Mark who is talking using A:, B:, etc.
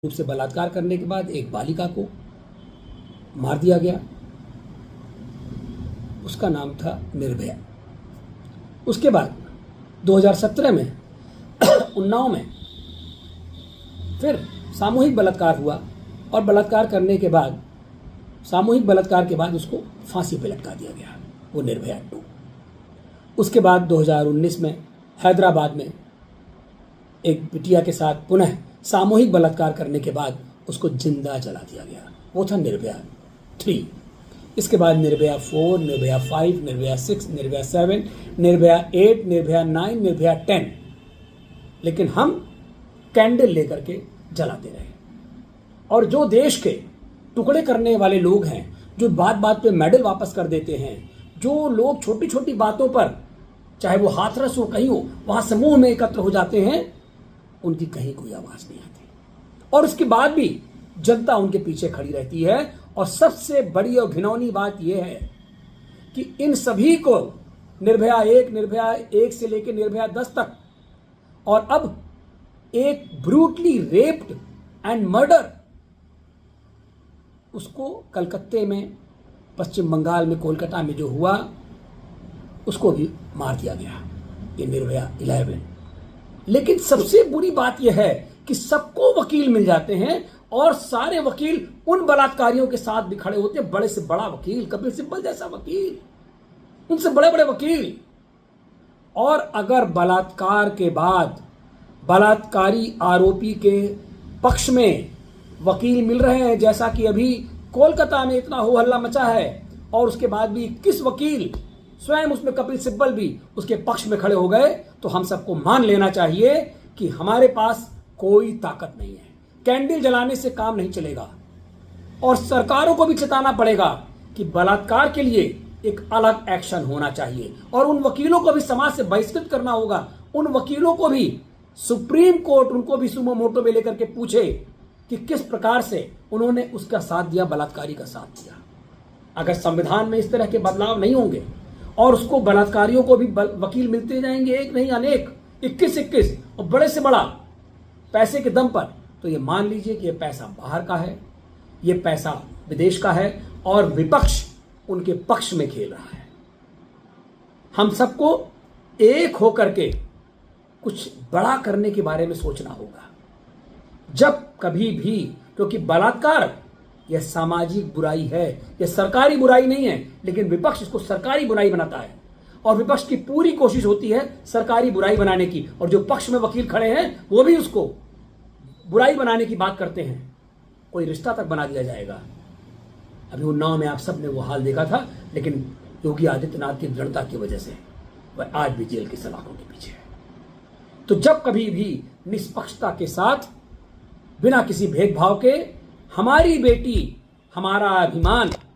A: रूप से बलात्कार करने के बाद एक बालिका को मार दिया गया। उसका नाम था निर्भया। उसके बाद 2017 में उन्नाव में फिर सामूहिक बलात्कार हुआ और सामूहिक बलात्कार के बाद उसको फांसी पे लटका दिया गया, वो निर्भया 2। उसके बाद 2019 में हैदराबाद में एक बिटिया के साथ पुनः सामूहिक बलात्कार करने के बाद उसको जिंदा जला दिया गया, वो था निर्भया 3। इसके बाद निर्भया 4, निर्भया 5, निर्भया 6, निर्भया 7, निर्भया 8, निर्भया 9, निर्भया 10। लेकिन हम कैंडल लेकर के जलाते रहे। और जो देश के टुकड़े करने वाले लोग हैं, जो बात बात पे मेडल वापस कर देते हैं, जो लोग छोटी छोटी बातों पर, चाहे वो हाथरस हो कहीं हो, वहां समूह में एकत्र हो जाते हैं, उनकी कहीं कोई आवाज नहीं आती। और उसके बाद भी जनता उनके पीछे खड़ी रहती है। और सबसे बड़ी और घिनौनी बात यह है कि इन सभी को निर्भया 1 से लेकर निर्भया 10 तक, और अब एक ब्रूटली रेप्ड एंड मर्डर, उसको कलकत्ते में, पश्चिम बंगाल में, कोलकाता में जो हुआ, उसको भी मार दिया गया, ये निर्भया 11। लेकिन सबसे बुरी बात यह है कि सबको वकील मिल जाते हैं और सारे वकील उन बलात्कारियों के साथ भी खड़े होते हैं। बड़े से बड़ा वकील, कपिल सिब्बल जैसा वकील, उनसे बड़े बड़े वकील। और अगर बलात्कार के बाद बलात्कारी आरोपी के पक्ष में वकील मिल रहे हैं, जैसा कि अभी कोलकाता में इतना हो हल्ला मचा है, और उसके बाद भी 21 वकील, स्वयं उसमें कपिल सिब्बल भी उसके पक्ष में खड़े हो गए, तो हम सबको मान लेना चाहिए कि हमारे पास कोई ताकत नहीं है। कैंडल जलाने से काम नहीं चलेगा। और सरकारों को भी चेताना पड़ेगा कि बलात्कार के लिए एक अलग एक्शन होना चाहिए। और उन वकीलों को भी समाज से बहिष्कृत करना होगा। उन वकीलों को भी सुप्रीम कोर्ट उनको भी सुमो मोटो में लेकर के पूछे कि किस प्रकार से उन्होंने उसका साथ दिया, बलात्कारी का साथ दिया। अगर संविधान में इस तरह के बदलाव नहीं होंगे और उसको बलात्कारियों को भी वकील मिलते जाएंगे, एक नहीं अनेक, 21 और बड़े से बड़ा, पैसे के दम पर, तो ये मान लीजिए कि ये पैसा बाहर का है, ये पैसा विदेश का है, और विपक्ष उनके पक्ष में खेल रहा है। हम सबको एक होकर के कुछ बड़ा करने के बारे में सोचना होगा जब कभी भी, क्योंकि बलात्कार यह सामाजिक बुराई है, यह सरकारी बुराई नहीं है, लेकिन विपक्ष इसको सरकारी बुराई बनाता है। और विपक्ष की पूरी कोशिश होती है सरकारी बुराई बनाने की, और जो पक्ष में वकील खड़े हैं वो भी उसको बुराई बनाने की बात करते हैं। कोई रिश्ता तक बना दिया जाएगा। अभी उन्नाव में आप सब ने वो हाल देखा था, लेकिन योगी आदित्यनाथ की दृढ़ता की वजह से वह आज भी जेल की सलाखों के पीछे है। तो जब कभी भी निष्पक्षता के साथ, बिना किसी भेदभाव के, हमारी बेटी, हमारा अभिमान,